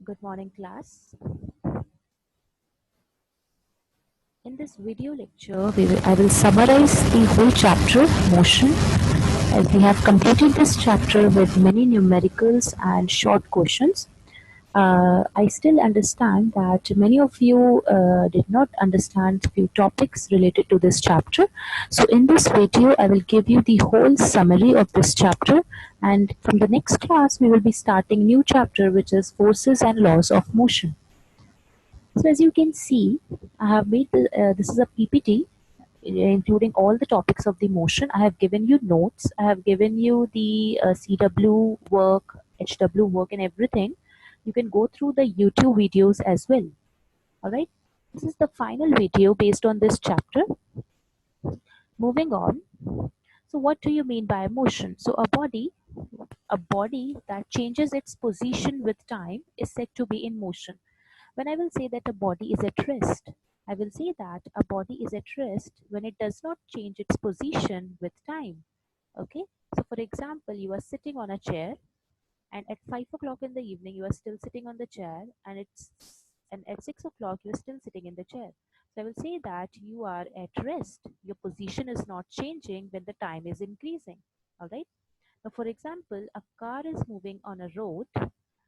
Good morning, class. In this video lecture, I will summarize the whole chapter, motion, as we have completed this chapter with many numericals and short questions. I still understand that many of you did not understand few topics related to this chapter. So in this video, I will give you the whole summary of this chapter, and from the next class, we will be starting new chapter, which is forces and laws of motion. So as you can see, I have made this is a PPT including all the topics of the motion. I have given you notes. I have given you the CW work, HW work, and everything. You can go through the YouTube videos as well. All right. This is the final video based on this chapter. Moving on. So what do you mean by motion? So a body that changes its position with time is said to be in motion. When I will say that a body is at rest, I will say that a body is at rest when it does not change its position with time. Okay. So for example, you are sitting on a chair and at 5 o'clock in the evening you are still sitting on the chair, and at 6 o'clock you are still sitting in the chair. So I will say that you are at rest. Your position is not changing when the time is increasing. All right. Now, for example, a car is moving on a road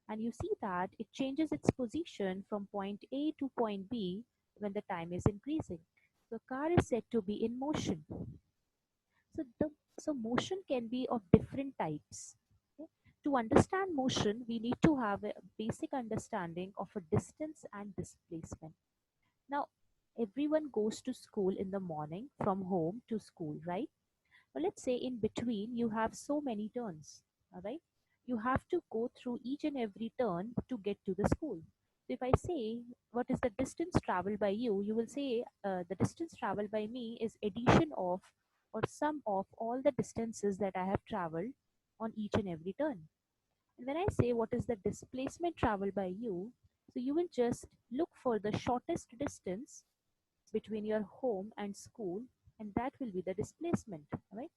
and you see that it changes its position from point A to point B when the time is increasing. The car is said to be in motion. So, so motion can be of different types. Okay? To understand motion, we need to have a basic understanding of a distance and displacement. Now, everyone goes to school in the morning from home to school, right? But let's say in between you have so many turns. All right, you have to go through each and every turn to get to the school. So if I say what is the distance traveled by you, you will say the distance traveled by me is addition of or sum of all the distances that I have traveled on each and every turn. And when I say what is the displacement traveled by you, so you will just look for the shortest distance between your home and school, and that will be the displacement, right?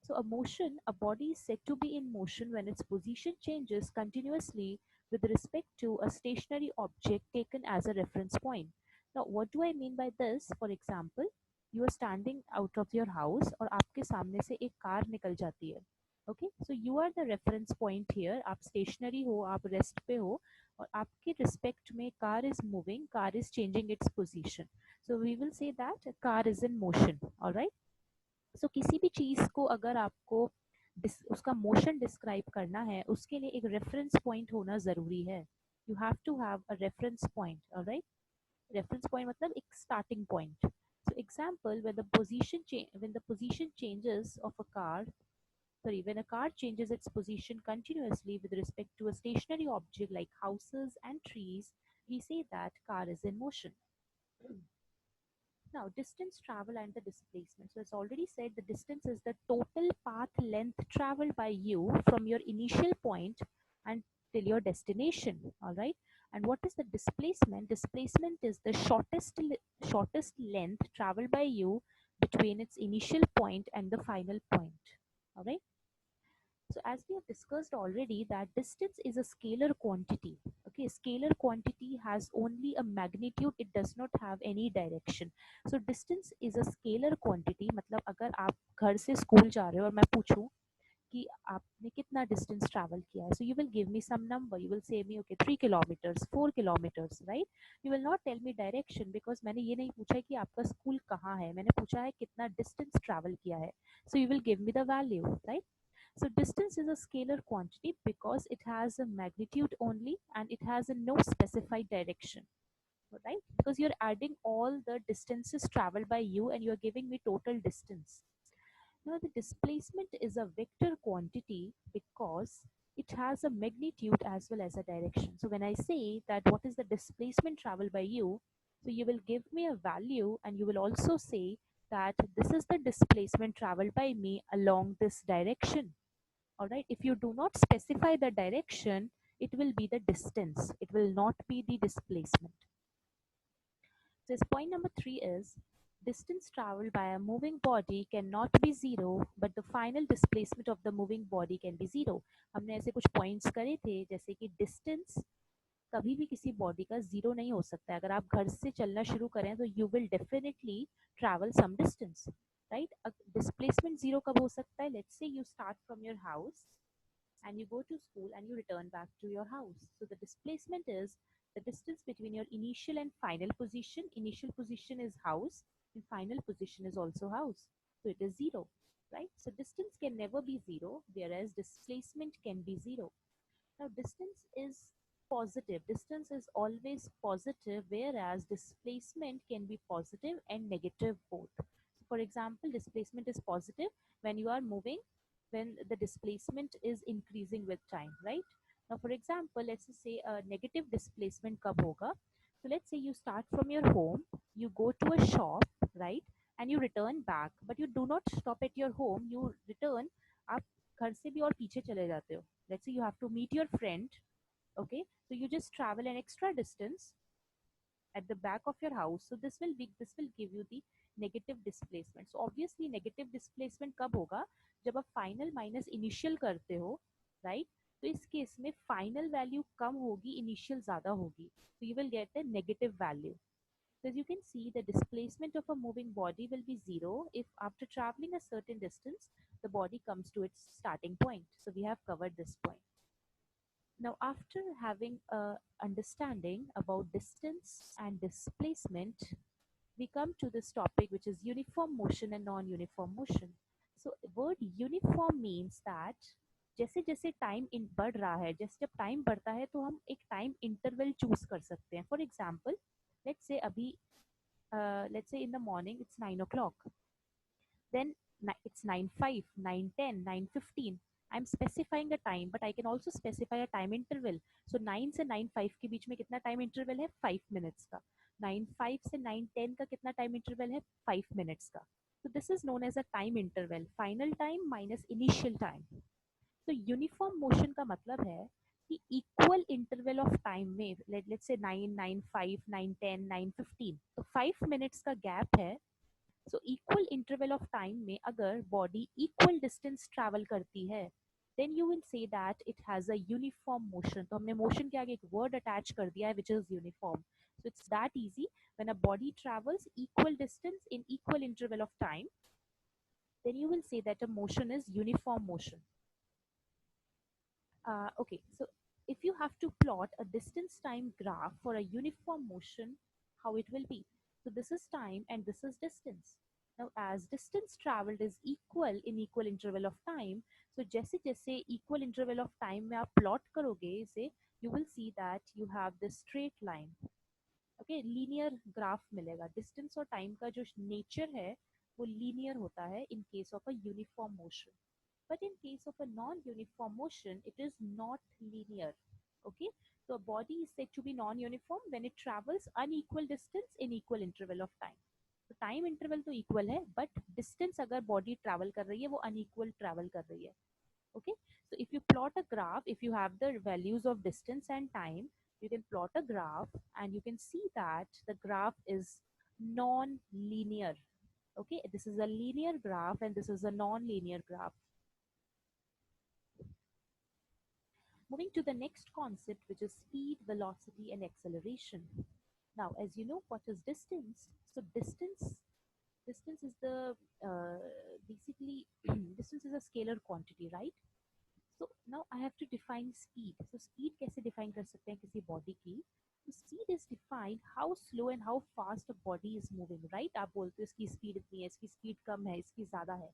So a body is said to be in motion when its position changes continuously with respect to a stationary object taken as a reference point. Now, what do I mean by this? For example, you are standing out of your house और आपके सामने से एक car निकल जाती है. Okay, so you are the reference point here. आप stationary हो, आप rest पे हो, और आपके respect में car is moving, car is changing its position. So we will say that a car is in motion. All right. सो किसी भी चीज को अगर आपको उसका मोशन डिस्क्राइब करना है, उसके लिए एक रेफरेंस पॉइंट होना जरूरी है. You have to have a reference point. Alright, reference point मतलब एक starting point. So example, when the position changes of a car, when a car changes its position continuously with respect to a stationary object like houses and trees, we say that car is in motion. Now, distance travel and the displacement. So, as already said, the distance is the total path length traveled by you from your initial point and till your destination. All right. And what is the displacement? Displacement is the shortest length traveled by you between its initial point and the final point. All right. So as we have discussed already, that distance is a scalar quantity. Okay, scalar quantity has only a magnitude, it does not have any direction. So distance is a scalar quantity. मतलब अगर आप घर से school जा रहे हो और मैं पूछूं कि आपने कितना डिस्टेंस ट्रैवल किया है, so you will give me some number. You will say me, okay, 3 kilometers, 4 kilometers, right? You will not tell me direction because मैंने ये नहीं पूछा है कि आपका स्कूल कहाँ है, मैंने पूछा है कितना डिस्टेंस ट्रैवल किया है. So you will give me the value, right? So distance is a scalar quantity because it has a magnitude only and it has a no specified direction, right? Because you're adding all the distances traveled by you and you're giving me total distance. Now the displacement is a vector quantity because it has a magnitude as well as a direction. So when I say that what is the displacement traveled by you, so you will give me a value and you will also say that this is the displacement traveled by me along this direction. All right, if you do not specify the direction, it will be the distance, it will not be the displacement. So point number 3 is distance traveled by a moving body cannot be zero, but the final displacement of the moving body can be zero. हमने ऐसे कुछ points करे थे जैसे कि distance कभी भी किसी बॉडी का जीरो नहीं हो सकता है. अगर आप घर से चलना शुरू करें तो you will definitely travel some distance, right. Displacement zero कब हो सकता है? Let's say you start from your house and you go to school and you return back to your house. So the displacement is the distance between your initial and final position. Initial position is house and final position is also house. So it is zero, right? So distance can never be zero, whereas displacement can be zero. Now distance is positive. Distance is always positive, whereas displacement can be positive and negative both. So for example, displacement is positive when you are moving, when the displacement is increasing with time, right? Now for example, let's just say a negative displacement kab hoga. So let's say you start from your home, you go to a shop, right? And you return back, but you do not stop at your home, you return, आप घर से भी और पीछे चले जाते हो. Let's say you have to meet your friend, okay, so you just travel an extra distance at the back of your house. So this will give you the negative displacement. So obviously negative displacement कब होगा? जब आप final minus initial करते हो, right? तो इस case में final value कम होगी, initial ज़्यादा होगी, so you will get a negative value. So as you can see, the displacement of a moving body will be zero if after traveling a certain distance, the body comes to its starting point. So we have covered this point. Now, after having a understanding about distance and displacement, we come to this topic, which is uniform motion and non-uniform motion. So word uniform means that जैसे जैसे time in बढ़ रहा है, जैसे जब time बढ़ता है तो हम एक टाइम इंटरवल चूज कर सकते हैं. फॉर एग्जाम्पल, लेट्स से अभी let's say in the morning it's 9 o'clock, then it's 9:05, 9:10, 9:15. I'm specifying a time, but I can also specify a time interval. So 9 से 9:05 के बीच में कितना टाइम इंटरवल है? 5 minutes का. 9:05 से 9:10 का कितना टाइम इंटरवल है? 5 minutes का. So this is known as a time interval. Final time minus initial time. तो यूनिफॉर्म मोशन का मतलब है कि इक्वल इंटरवल ऑफ टाइम में, लेट्स से 9, 9:05, 9:10, 9:15, तो 5 मिनट्स का गैप है. So equal interval of time में अगर बॉडी इक्वल डिस्टेंस ट्रैवल करती है, then you will say that it has a uniform motion. तो हमने मोशन के आगे एक वर्ड अटैच कर दिया है which is uniform. So it's that easy. When a body travels equal distance in equal interval of time, then you will say that a motion is uniform motion. Okay, so if you have to plot a distance time graph for a uniform motion, how it will be? So this is time and this is distance. Now as distance traveled is equal in equal interval of time, so जैसे जैसे equal interval of time में आप plot करोगे इसे, you will see that you have this straight line. Okay, linear graph मिलेगा. Distance और time का जो nature है वो linear होता है in case of a uniform motion. But in case of a non-uniform motion, it is not linear. Okay, so a body is said to be non-uniform when it travels unequal distance in equal interval of time. So time interval तो equal है, but distance अगर body travel कर रही है वो unequal travel कर रही है. Okay, so if you plot a graph, if you have the values of distance and time, you can plot a graph and you can see that the graph is non-linear. Okay, this is a linear graph and this is a non-linear graph. Moving to the next concept, which is speed, velocity, and acceleration. Now, as you know, what is distance? So distance is the basically distance is a scalar quantity, right? So now I have to define speed. So speed कैसे define कर सकते हैं किसी body की? So speed is defined how slow and how fast a body is moving, right? आप बोलते हो इसकी speed इतनी है, इसकी speed कम है, इसकी ज़्यादा है.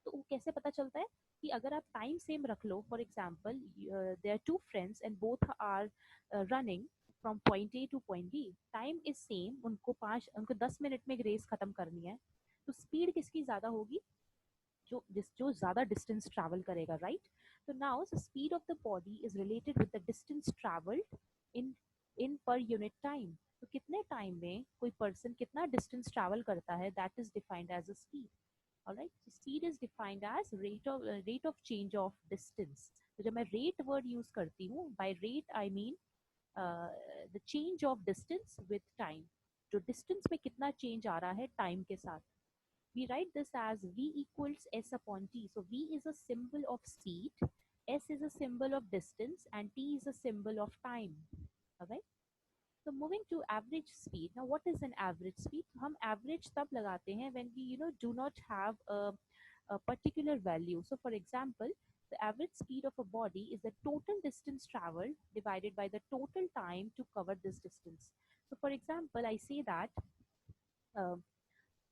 तो वो कैसे पता चलता है कि अगर आप टाइम सेम रख लो, for example there are two friends and both are running from point A to point B, time is same, उनको 10 मिनट में रेस खत्म करनी है, तो स्पीड किसकी ज़्यादा होगी? जो ज़्यादा डिस्टेंस ट्रैवल करेगा, राइट. तो now the speed of the body is related with the distance travelled in in per unit time. तो कितने टाइम में कोई पर्सन कितना डिस्टेंस ट्रैवल करता है, that is defined as a speed. All right, so speed is defined as rate of change of distance. तो जब मैं rate word use करती हूँ, by rate I mean the change of distance with time. जो distance में कितना change आ रहा है time के साथ. We write this as v equals s upon t. So v is a symbol of speed, s is a symbol of distance, and t is a symbol of time. alright. So moving to average speed. Now what is an average speed? हम average तब लगाते हैं when we do not have a particular value. So for example, the average speed of a body is the total distance traveled divided by the total time to cover this distance. So for example, I say that uh,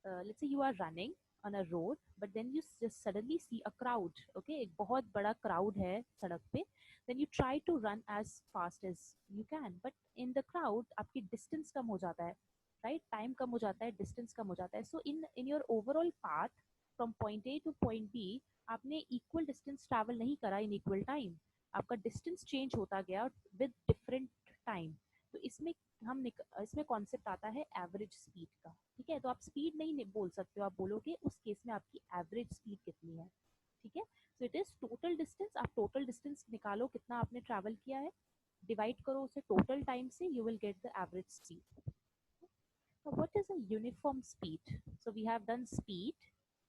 let's say you are running on a road, but then you just suddenly see a crowd. Okay, एक बहुत बड़ा crowd है सड़क पे. Then you try to run as fast as you can, but in the crowd आपकी distance कम हो जाता है, right? Time कम हो जाता है, distance कम हो जाता है. So in your overall path from point A to point B, आपने equal distance travel नहीं करा in equal time. आपका distance change होता गया with different time. तो इसमें कॉन्सेप्ट आता है एवरेज स्पीड का. ठीक है, तो आप स्पीड नहीं बोल सकते हो, आप बोलोगे उस केस में आपकी एवरेज स्पीड कितनी है. ठीक है, so it is total distance. आप टोटल डिस्टेंस निकालो कितना आपने ट्रैवल किया है, डिवाइड करो उसे टोटल टाइम से, you will get the average speed. Now, what is a uniform speed? So we have done speed,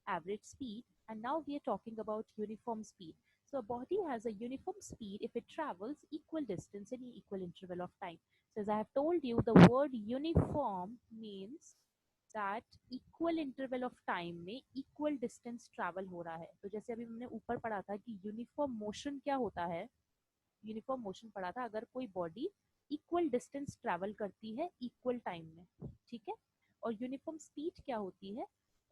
average speed, and now we are talking about uniform speed. So a body has a uniform speed if it travels equal distance in equal interval of time. So as I have told you, the word uniform means that equal interval of time में equal distance travel हो रहा है. तो जैसे अभी हमने ऊपर पढ़ा था कि uniform motion क्या होता है, यूनिफॉर्म मोशन पढ़ा था, अगर कोई बॉडी इक्वल डिस्टेंस ट्रैवल करती है इक्वल टाइम में. ठीक है, और यूनिफॉर्म स्पीड क्या होती है,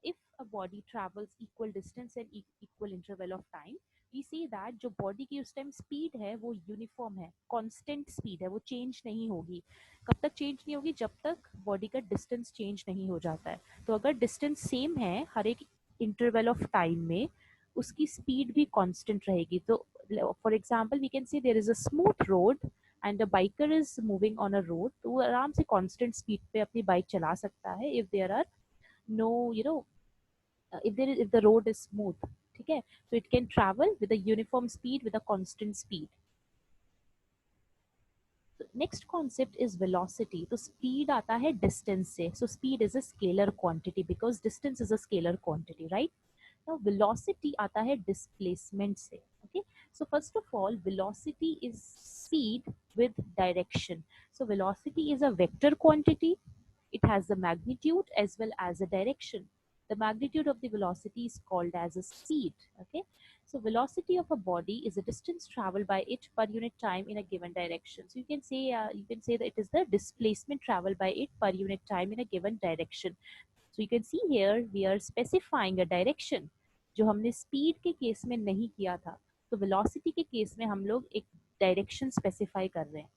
if a body travels equal distance and equal interval of time, we see that जो बॉडी की उस टाइम स्पीड है वो यूनिफॉर्म है, कांस्टेंट स्पीड है, वो चेंज नहीं होगी. कब तक चेंज नहीं होगी, जब तक बॉडी का डिस्टेंस चेंज नहीं हो जाता है. तो अगर डिस्टेंस सेम है हर एक इंटरवल ऑफ टाइम में, उसकी स्पीड भी कांस्टेंट रहेगी. तो for example we can say there is a smooth road and a biker is moving on a road, तो वो आराम से constant speed पे अपनी बाइक चला सकता है if there are no if the road is smooth. ठीक है, so it can travel with a uniform speed with a constant speed. So next concept is velocity. तो speed आता है distance से. So speed is a scalar quantity because distance is a scalar quantity, right? Now velocity आता है displacement से. Okay, so first of all velocity is speed with direction. So velocity is a vector quantity. It has the magnitude as well as a direction. The magnitude of the velocity is called as a speed. Okay, so velocity of a body is the distance traveled by it per unit time in a given direction. So you can say that it is the displacement traveled by it per unit time in a given direction. So you can see here we are specifying a direction, जो हमने speed के case में नहीं किया था. तो velocity के case में हम लोग एक डायरेक्शन स्पेसिफाई कर रहे हैं.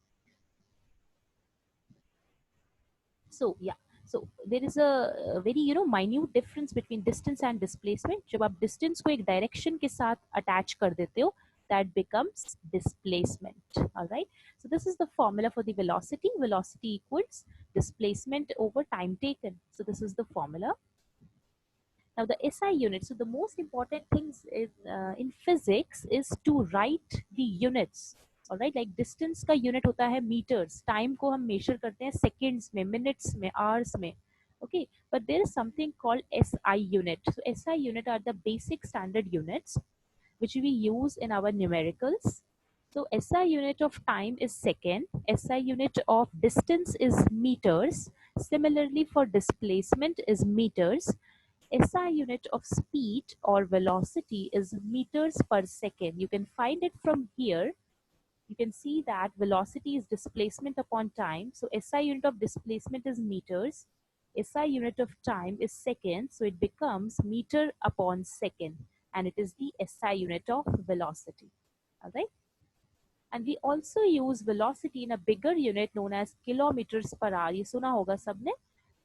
So yeah, so there is a very minute difference between distance and displacement. जब आप distance को एक direction के साथ attach कर देते हो, that becomes displacement. All right, so this is the formula for the velocity. Velocity equals displacement over time taken. So this is the formula. Now the SI unit, so the most important things in physics is to write the units. All right, like distance का unit होता है meters, time को हम measure करते हैं seconds में, minutes में, hours में. Okay, but there is something called SI unit. So SI unit are the basic standard units which we use in our numericals. So SI unit of time is second, SI unit of distance is meters. Similarly for displacement is meters. SI unit of speed or velocity is meters per second. You can find it from here. You can see that velocity is displacement upon time. So SI unit of displacement is meters. SI unit of time is second. So it becomes meter upon second. And it is the SI unit of velocity. All right. And we also use velocity in a bigger unit known as kilometers per hour. ये सुना होगा सबने.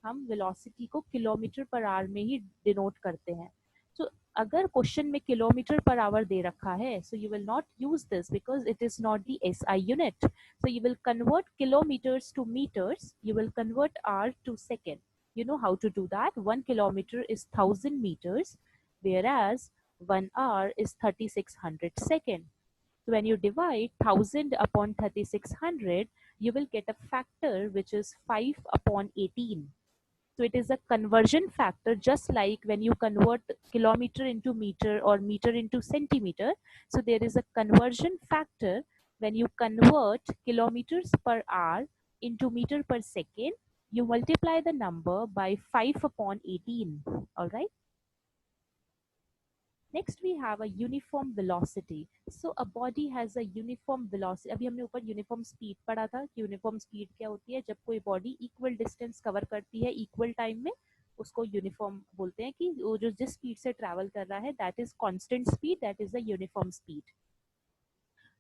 हम velocity को kilometre per hour में ही denote करते हैं. तो अगर क्वेश्चन में किलोमीटर पर आवर दे रखा है, so you will not use this because it is not the SI unit. So you will convert kilometres to metres, you will convert hour to second. You know how to do that. 1 kilometer is 1000 meters, whereas 1 hour is 3600 seconds. So when you divide 1000 upon 3600, you will get a factor which is 5 upon 18. So it is a conversion factor, just like when you convert kilometer into meter or meter into centimeter. So there is a conversion factor when you convert kilometers per hour into meter per second, you multiply the number by 5 upon 18. All right. Next we have a uniform velocity. So a body has a uniform velocity. अभी हमने ऊपर uniform speed पढ़ा था कि uniform speed क्या होती है, जब कोई body equal distance cover करती है equal time में, उसको uniform बोलते हैं कि वो जो जिस speed से travel कर रहा है that is constant speed, that is the uniform speed.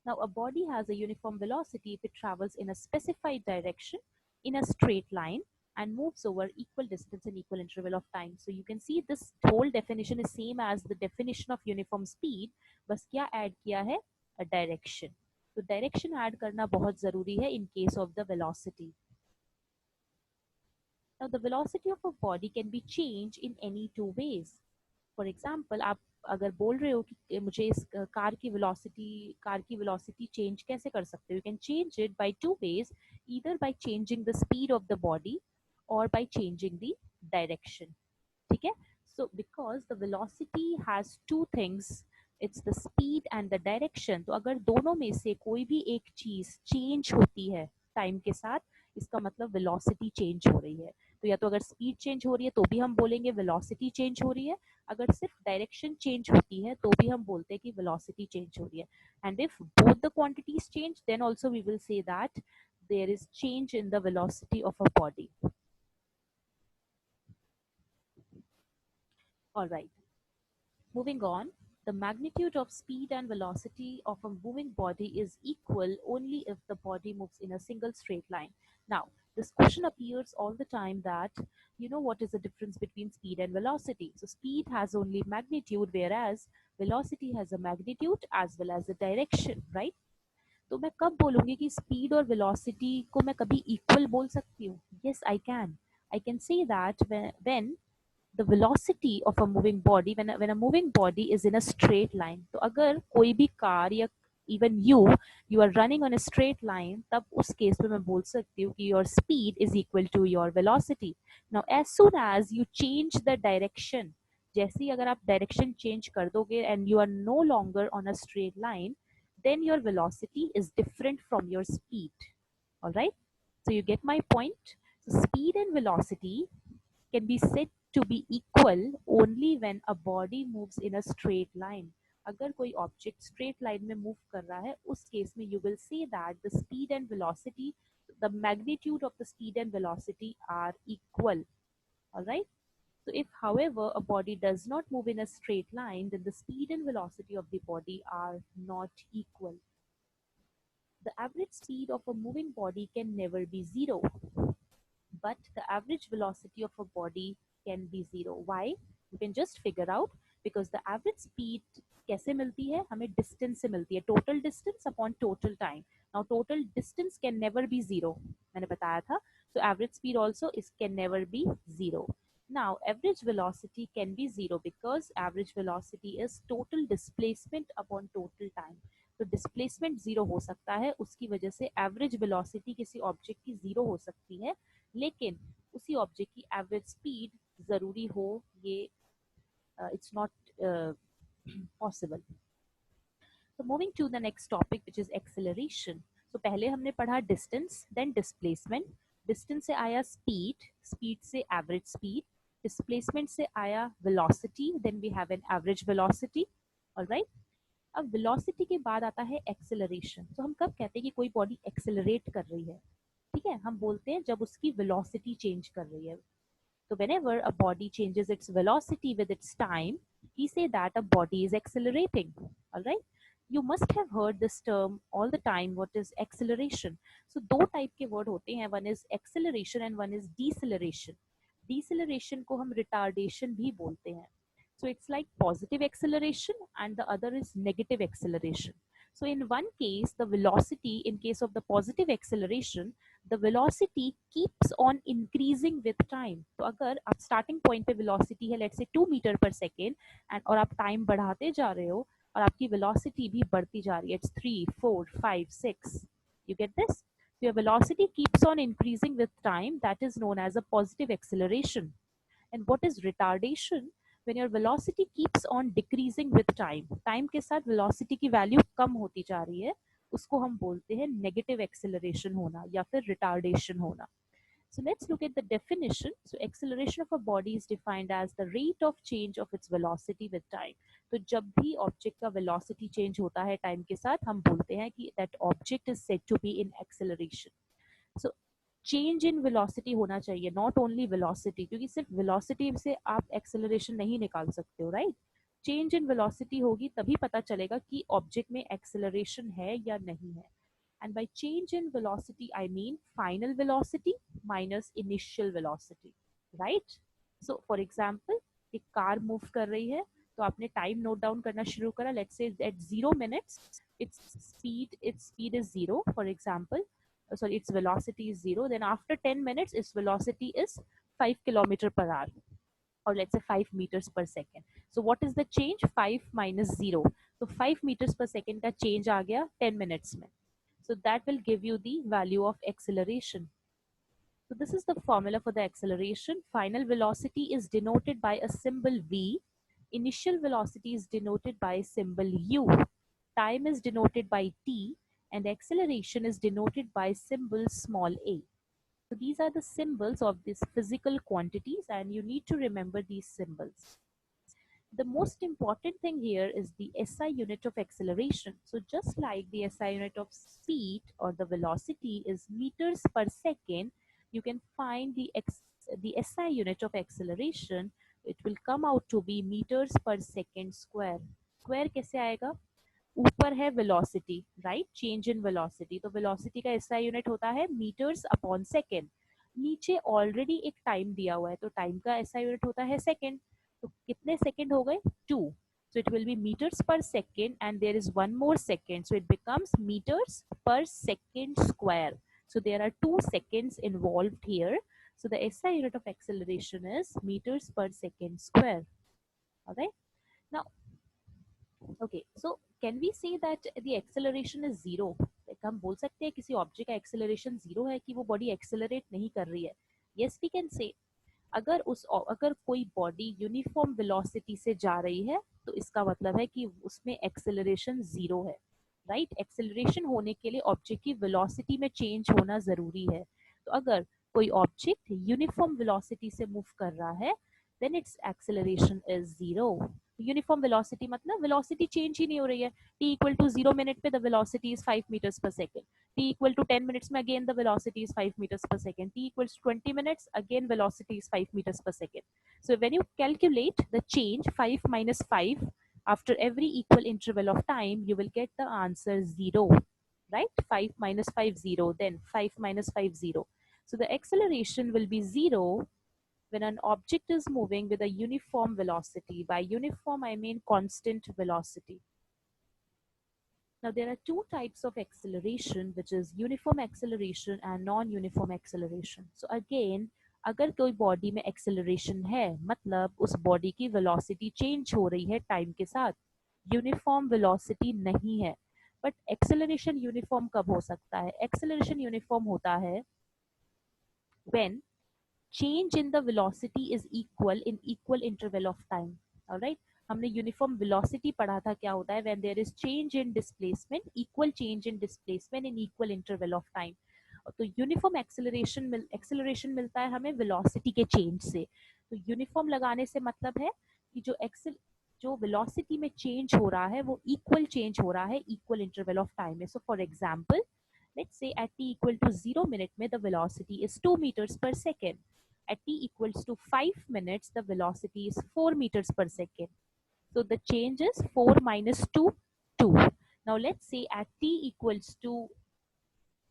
Now, a body has a uniform velocity if it travels in a specified direction in a straight line and moves over equal distance in equal interval of time. So you can see this whole definition is same as the definition of uniform speed. बस क्या add किया है? A direction. तो direction add करना बहुत ज़रूरी है in case of the velocity. Now, the velocity of a body can be changed in any two ways. For example आप अगर बोल रहे हो कि मुझे इस कार की वेलोसिटी चेंज कैसे कर सकते हो, you can change it by two ways, either by changing the speed of the body और बाय चेंजिंग द डायरेक्शन. ठीक है. So because the velocity has two things, it's the speed and the direction. तो अगर दोनों में से कोई भी एक चीज चेंज होती है टाइम के साथ, इसका मतलब वेलोसिटी चेंज हो रही है. तो या तो अगर स्पीड चेंज हो रही है तो भी हम बोलेंगे वेलोसिटी चेंज हो रही है, अगर सिर्फ डायरेक्शन चेंज होती है तो भी हम बोलते हैं कि वेलोसिटी चेंज हो रही है. And if both the quantities change then also we will say that there is change in the velocity of a body. All right. Moving on, the magnitude of speed and velocity of a moving body is equal only if the body moves in a single straight line. Now, this question appears all the time that, you know, what is the difference between speed and velocity? So, speed has only magnitude, whereas velocity has a magnitude as well as a direction, right? तो मैं कब बोलूँगी कि speed और velocity को मैं कभी equal बोल सकती हूँ? Yes, I can say that when the velocity of a moving body, when a moving body is in a straight line, तो अगर कोई भी कार या even you are running on a straight line, तब उस केस में मैं बोल सकती हूँ कि your speed is equal to your velocity. Now as soon as you change the direction, जैसे ही अगर आप डायरेक्शन चेंज कर दोगे and you are no longer on a straight line, then your velocity is different from your speed. All right, so you get my point. So speed and velocity can be said to be equal only when a body moves in a straight line. अगर कोई object straight line में move कर रहा है, उस case में you will say that the speed and velocity, the magnitude of the speed and velocity are equal. Alright. So if, however, a body does not move in a straight line, then the speed and velocity of the body are not equal. The average speed of a moving body can never be zero, but the average velocity of a body can be zero. Why? You can just figure out, because the average speed कैसे मिलती है? हमें distance से मिलती है, total distance upon total time. Now total distance can never be zero, मैंने बताया था. So average speed also can never be zero. Now average velocity can be zero because average velocity is total displacement upon total time. तो displacement zero हो सकता है, उसकी वजह से एवरेज वेलोसिटी किसी ऑब्जेक्ट की जीरो हो सकती है, लेकिन उसी ऑब्जेक्ट की एवरेज स्पीड जरूरी हो, ये it's not possible. So moving to the next topic, which is acceleration. So पहले हमने पढ़ा distance, then displacement. Distance से आया speed, speed से average speed, displacement से आया velocity, then we have an average velocity. All right. अब velocity के बाद आता है acceleration. तो हम कब कहते हैं कि कोई body accelerate कर रही है? ठीक है, हम बोलते हैं जब उसकी velocity change कर रही है. So whenever a body changes its velocity with its time, we say that a body is accelerating. All right. You must have heard this term all the time. What is acceleration? So दो type के word होते हैं. One is acceleration and one is deceleration. Deceleration को हम retardation भी बोलते हैं. So it's like positive acceleration and the other is negative acceleration. So in one case, the velocity, in case of the positive acceleration, the velocity keeps on increasing with time. तो अगर आप starting point पे velocity है let's say 2 meter per second and और आप time बढ़ाते जा रहे हो और आपकी velocity भी बढ़ती जा रही है, it's 3, 4, 5, 6. You get this? So your velocity keeps on increasing with time. That is known as a positive acceleration. And what is retardation? When your velocity keeps on decreasing with time. Time के साथ velocity की value कम होती जा रही है, उसको हम बोलते हैं नेगेटिव एक्सेलरेशन होना या फिर रिटार्डेशन होना. So let's look at the definition. So acceleration of a body is defined as the rate of change of its velocity with time. तो जब भी ऑब्जेक्ट का velocity change होता है टाइम के साथ, हम बोलते हैं कि that object is said to be in acceleration. So change in velocity होना चाहिए, not only velocity, क्योंकि सिर्फ velocity से आप acceleration नहीं निकाल सकते हो, right? Change in velocity होगी तभी पता चलेगा कि ऑब्जेक्ट में acceleration है या नहीं है. And by change in velocity, I mean final velocity minus initial velocity, right? So, for example, एक कार मूव कर रही है, तो आपने टाइम नोट डाउन करना शुरू करा. Let's say at 0 minutes, its speed is 0, for example. Sorry, its velocity is 0. Then after 10 minutes, its velocity is 5 kilometer per hour, or let's say 5 meters per second. So what is the change? 5 minus 0. So 5 meters per second का change आ गया 10 minutes में. So that will give you the value of acceleration. So this is the formula for the acceleration. Final velocity is denoted by a symbol V. Initial velocity is denoted by symbol U. Time is denoted by T, and acceleration is denoted by symbol small a. So these are the symbols of these physical quantities, and you need to remember these symbols. The most important thing here is the SI unit of acceleration. So just like the SI unit of speed or the velocity is meters per second, you can find the SI unit of acceleration. It will come out to be meters per second square. Square कैसे आएगा? ऊपर है velocity, right? Change in velocity. तो velocity का SI unit होता है meters upon second. नीचे already एक time दिया हुआ है, तो time का SI unit होता है second. तो कितने second हो गए? 2. So it will be meters per second, and there is one more second. So it becomes meters per second square. So there are 2 seconds involved here. So the SI unit of acceleration is meters per second square. Okay. Now, okay, so can we say that the acceleration is zero? Like हम बोल सकते हैं किसी object का acceleration zero है कि वो body accelerate नहीं कर रही है? Yes, we can say. अगर कोई बॉडी यूनिफॉर्म वेलोसिटी से जा रही है, तो इसका मतलब है कि उसमें एक्सेलरेशन जीरो है, राइट? एक्सेलरेशन होने के लिए ऑब्जेक्ट की वेलोसिटी में चेंज होना जरूरी है. तो अगर कोई ऑब्जेक्ट यूनिफॉर्म वेलोसिटी से मूव कर रहा है, then its acceleration is zero. Uniform velocity मतलब वेलोसिटी चेंज ही नहीं हो रही है. t equal to 0 मिनट पे the velocity is 5 meters per second. t equal to 10 minutes में again the velocity is 5 meters per second. t equals to 20 minutes, again velocity is 5 meters per second. So when you calculate the change 5 minus 5 after every equal interval of time, you will get the answer 0, right? 5 minus 5 0, then 5 minus 5 0. So the acceleration will be 0 when an object is moving with a uniform velocity. By uniform, I mean constant velocity. Now, there are two types of acceleration, which is uniform acceleration and non-uniform acceleration. So again, अगर कोई body में acceleration है, मतलब उस body की velocity change हो रही है टाइम के साथ, यूनिफॉर्म वेलोसिटी नहीं है. बट एक्सेलरेशन यूनिफॉर्म कब हो सकता है? एक्सेलरेशन यूनिफॉर्म होता है when change in the velocity is equal in equal interval of time. All right, हमने यूनिफॉर्म वेलोसिटी पढ़ा था. क्या होता है? when there is change in displacement, equal change in displacement in equal interval of time. तो uniform acceleration मिलता है हमें वेलोसिटी के चेंज से. तो यूनिफॉर्म लगाने से मतलब है कि जो वेलोसिटी में चेंज हो रहा है वो इक्वल चेंज हो रहा है इक्वल इंटरवल ऑफ टाइम में. So for example, let's say at t equal to 0 minute में the velocity is 2 meters per second. At t equals to 5 minutes, the velocity is 4 meters per second. So the change is 4 minus 2, 2. Now let's say at t equals to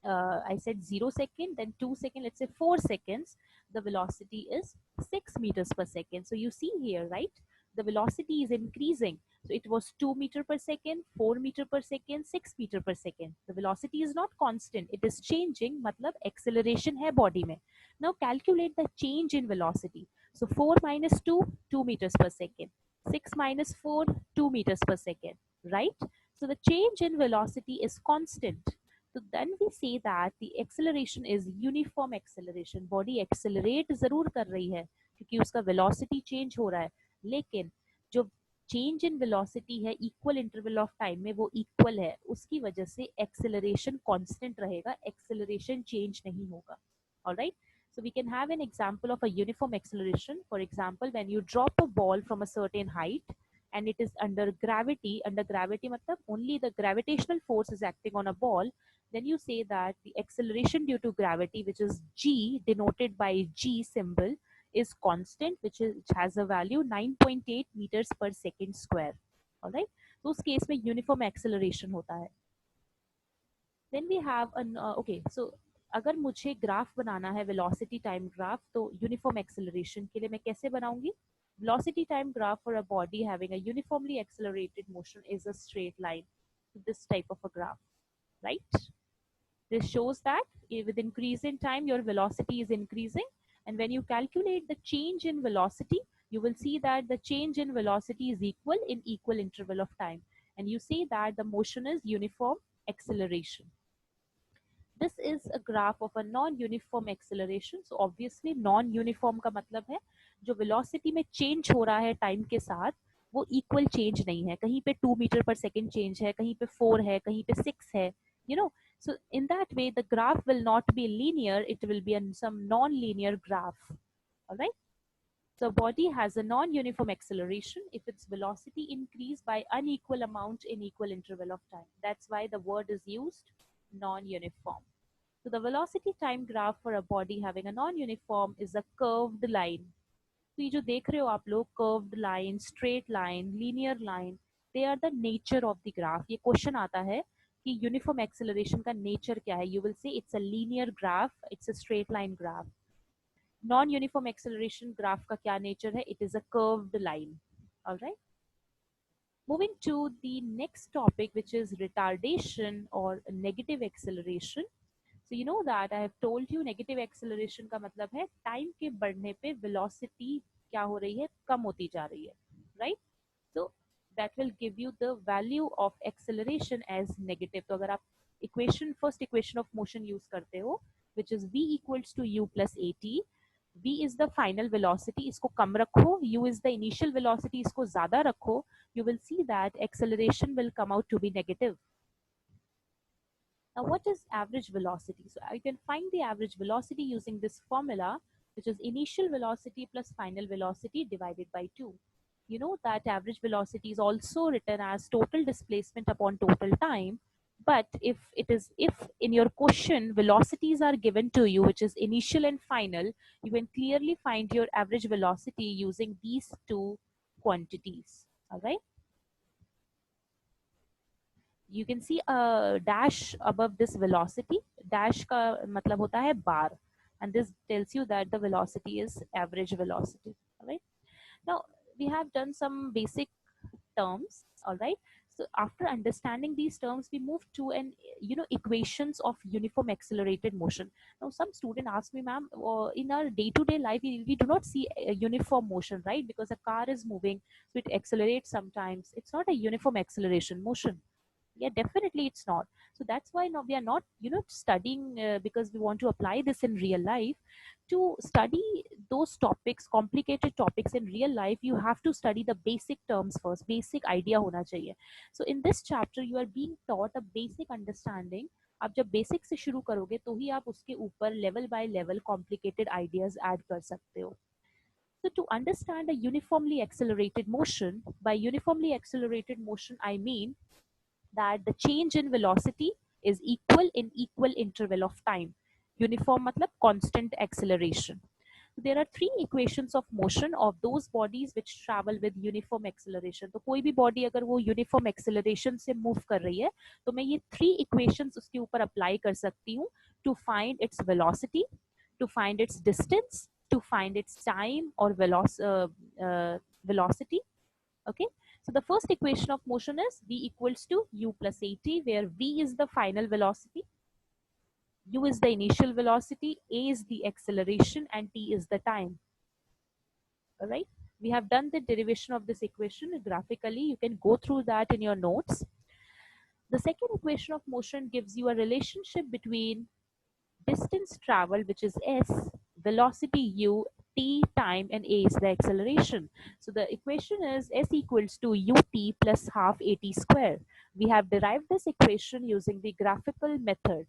I said 0 second, then 2 second, let's say 4 seconds, the velocity is 6 meters per second. So you see here, right? The velocity is increasing. So it was 2 meter per second, 4 meter per second, 6 meter per second. The velocity is not constant. It is changing. मतलब acceleration है body में. Now calculate the change in velocity. So 4 minus 2, 2 meters per second. 6 minus 4, 2 meters per second, right? So the change in velocity is constant. तो then we say that the acceleration is uniform acceleration. Body accelerate जरूर कर रही है क्योंकि उसका velocity change हो रहा है, लेकिन जो चेंज इन वेलोसिटी है इक्वल इंटरवल ऑफ टाइम में वो इक्वल है, उसकी वजह से एक्सेलरेशन कांस्टेंट रहेगा, एक्सेलरेशन चेंज नहीं होगा. Alright, so we can have an example of a uniform acceleration. For example, when you drop a ball from a certain height and it is under gravity matlab only the gravitational force is acting on a ball, then you say that the acceleration due to gravity, which is g denoted by g symbol, is constant, which has a value 9.8 meters per second square. All right, तो उस case में uniform acceleration होता है. Then we have an okay, so अगर मुझे graph बनाना है velocity time graph, तो यूनिफॉर्म एक्सेलरेशन के लिए मैं कैसे बनाऊंगी? Velocity time graph for a body having a uniformly accelerated motion is a straight line. This type of a graph, right? This shows that with increase in time, your velocity is increasing. And when you calculate the change in velocity, you will see that the change in velocity is equal in equal interval of time. And you see that the motion is uniform acceleration. This is a graph of a non-uniform acceleration. So obviously non-uniform का मतलब है जो velocity में change हो रहा है time के साथ वो equal change नहीं है. कहीं पे 2 meter per second change है, कहीं पे 4 है, कहीं पे 6 है. You know, so in that way the graph will not be linear. It will be some non-linear graph. All right. So a body has a non-uniform acceleration if its velocity increase by unequal amount in equal interval of time. That's why the word is used non-uniform. So the velocity time graph for a body having a non-uniform is a curved line. तो ये जो देख रहे हो आप लोग curved line, straight line, linear line, they are the nature of the graph. ये question आता है कि यूनिफॉर्म एक्सेलरेशन का नेचर क्या है. यू विल से it's a linear graph, it's a straight line graph. Non uniform acceleration graph का क्या नेचर है? It is a curved line. Alright, moving to the next topic, which is retardation or negative acceleration. So you know that I have told you negative acceleration का मतलब है time के बढ़ने पे velocity क्या हो रही है? कम होती जा रही है, right? So that will give you the value of acceleration as negative. तो अगर आप first equation of motion use करते हो, which is v equals to u plus at, v is the final velocity, इसको कम रखो, u is the initial velocity, इसको ज़्यादा रखो, you will see that acceleration will come out to be negative. Now what is average velocity? So I can find the average velocity using this formula, which is initial velocity plus final velocity divided by 2. You know that average velocity is also written as total displacement upon total time. But if in your question velocities are given to you, which is initial and final, you can clearly find your average velocity using these two quantities. All right. You can see a dash above this velocity. Dash का मतलब होता है bar, and this tells you that the velocity is average velocity. All right. Now we have done some basic terms. All right. So after understanding these terms, we move to an equations of uniform accelerated motion. Now some student ask me, ma'am, in our day-to-day life we do not see a uniform motion, right? Because a car is moving, so it accelerates sometimes. It's not a uniform acceleration motion. Yeah, definitely it's not. So that's why now we are not studying because we want to apply this in real life. To study those topics, complicated topics in real life, you have to study the basic terms first. Basic idea hona chahiye. So in this chapter you are being taught a basic understanding. आप जब basic से शुरू करोगे तो ही आप उसके ऊपर level by level complicated ideas add कर सकते हो. So to understand a uniformly accelerated motion, by uniformly accelerated motion I mean that the change in velocity is equal in equal interval of time. Uniform matlab constant acceleration. There are three equations of motion of those bodies which travel with uniform acceleration. तो कोई भी body अगर वो uniform acceleration से move कर रही है तो मैं ये three equations उसके ऊपर apply कर सकती हूँ to find its velocity, to find its distance, to find its time or velocity. Okay, so the first equation of motion is v equals to u plus at, where v is the final velocity, u is the initial velocity, a is the acceleration, and t is the time. All right, we have done the derivation of this equation graphically. You can go through that in your notes. The second equation of motion gives you a relationship between distance traveled, which is s, velocity u, t time and a is the acceleration. So the equation is s equals to ut plus half at square. We have derived this equation using the graphical method.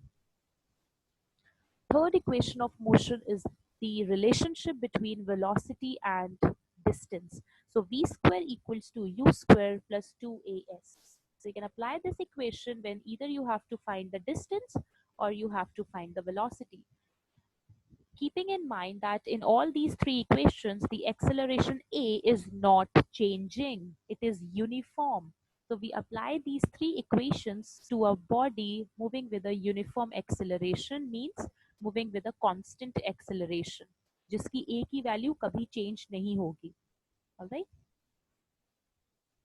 Third equation of motion is the relationship between velocity and distance. So v square equals to u square plus 2as. So you can apply this equation when either you have to find the distance or you have to find the velocity. Keeping in mind that in all these three equations, the acceleration a is not changing. It is uniform. So we apply these three equations to a body moving with a uniform acceleration, means moving with a constant acceleration, जिसकी a की value कभी change नहीं होगी. Alright?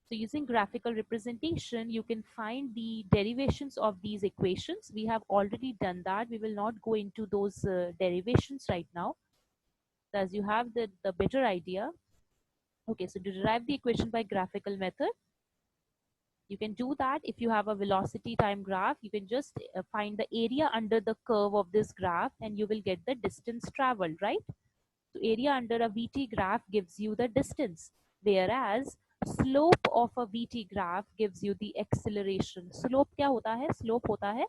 So using graphical representation, you can find the derivations of these equations. We have already done that. We will not go into those derivations right now. So as you have the better idea. Okay, so to derive the equation by graphical method, you can do that if you have a velocity time graph. You can just find the area under the curve of this graph and you will get the distance traveled, right? So area under a VT graph gives you the distance, whereas slope of a VT graph gives you the acceleration. Slope क्या होता है? Slope होता है,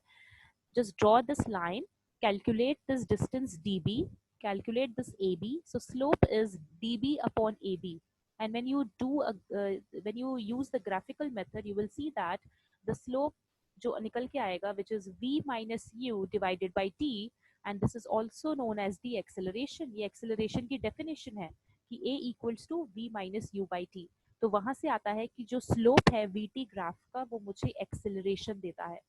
just draw this line, calculate this distance dB, calculate this AB. So slope is dB upon AB. And when you do when you use the graphical method, you will see that the slope जो निकल के आएगा, which is v minus u divided by t, and this is also known as the acceleration. ये acceleration की definition है कि a equals to v minus u by t. तो वहां से आता है कि जो slope है vt graph का वो मुझे acceleration देता है.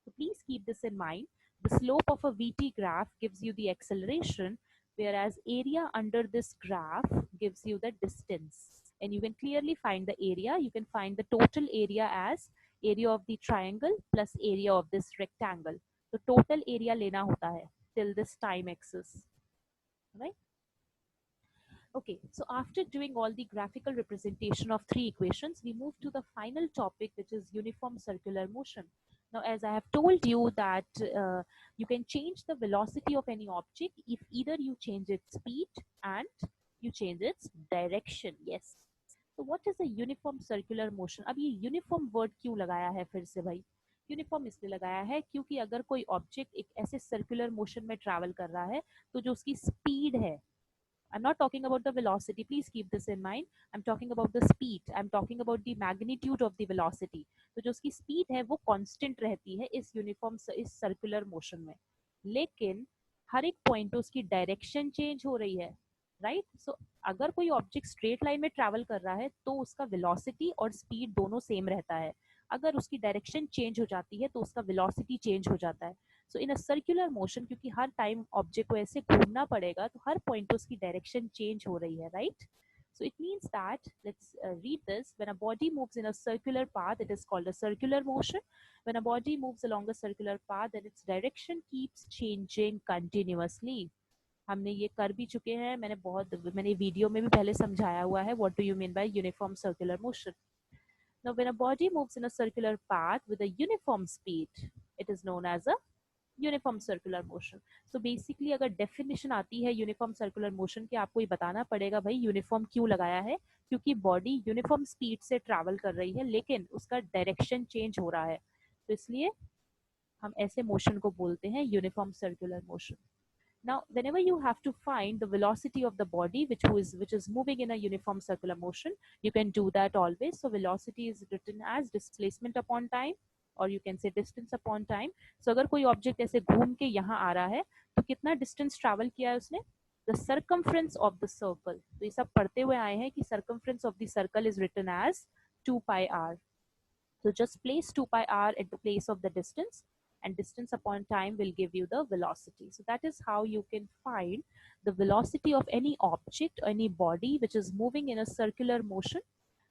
So please keep this in mind. The slope of a VT graph gives you the acceleration, whereas area under this graph gives you the distance. And you can clearly find the area. You can find the total area as area of the triangle plus area of this rectangle. So total area lena hota hai till this time axis. Right? Okay, so after doing all the graphical representation of three equations, we move to the final topic, which is uniform circular motion. Now, as I have told you that you can change the velocity of any object if either you change its speed and you change its direction. Yes. So what is a uniform circular motion? अब ये uniform word क्यों लगाया है फिर से भाई? Uniform इसलिए लगाया है क्योंकि अगर कोई ऑब्जेक्ट एक ऐसे सर्कुलर मोशन में ट्रैवल कर रहा है तो जो उसकी स्पीड है, I'm not talking about the velocity. Please keep this in mind. I'm talking about the speed. I'm talking about the magnitude of the velocity. तो जो उसकी speed है वो constant रहती है इस uniform इस circular motion में. लेकिन हर एक point पे उसकी direction change हो रही है, right? So अगर कोई object straight line में travel कर रहा है तो उसका velocity और speed दोनों same रहता है. अगर उसकी direction change हो जाती है तो उसका velocity change हो जाता है. सो इन अ सर्कुलर मोशन, क्योंकि हर टाइम ऑब्जेक्ट को ऐसे घूमना पड़ेगा तो हर पॉइंट पे उसकी डायरेक्शन चेंज हो रही है, right? So it means that, let's read this. When a body moves in a circular path, it is called a circular motion. When a body moves along a circular path, then its direction keeps changing continuously. हमने ये कर भी चुके हैं, मैंने video में भी पहले समझाया हुआ है. What do you mean by uniform circular motion? Now, when a body moves in a circular path with a uniform speed, it is known as a uniform circular motion. So basically अगर definition आती है uniform circular motion की, आपको ये बताना पड़ेगा भाई uniform क्यों लगाया है, क्योंकि बॉडी यूनिफॉर्म स्पीड से ट्रैवल कर रही है लेकिन उसका डायरेक्शन चेंज हो रहा है, तो इसलिए हम ऐसे मोशन को बोलते हैं uniform circular motion. Now, whenever you have to find the velocity of the body which is moving in a uniform circular motion, you can do that always. So velocity is written as displacement upon time, और you can say distance upon time. So अगर कोई object ऐसे घूम के यहाँ आ रहा है तो कितना डिस्टेंस ट्रैवल किया है उसने? The circumference of the circle. तो ये सब पढ़ते हुए आए हैं कि circumference of the circle is written as 2 pi r. So just place 2 pi r at the place of the distance, and distance upon time will give you the velocity. So that is how you can find the velocity of any object, any body which is moving in a circular motion,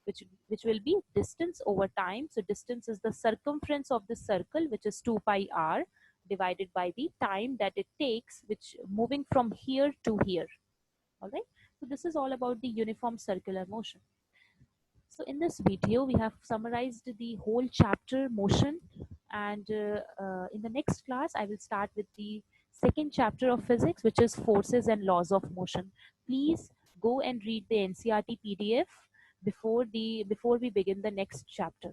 which will be distance over time. So distance is the circumference of the circle, which is 2 pi r, divided by the time that it takes, which moving from here to here. All right. So this is all about the uniform circular motion. So in this video, we have summarized the whole chapter motion, and in the next class, I will start with the second chapter of physics, which is forces and laws of motion. Please go and read the NCERT PDF before we begin the next chapter.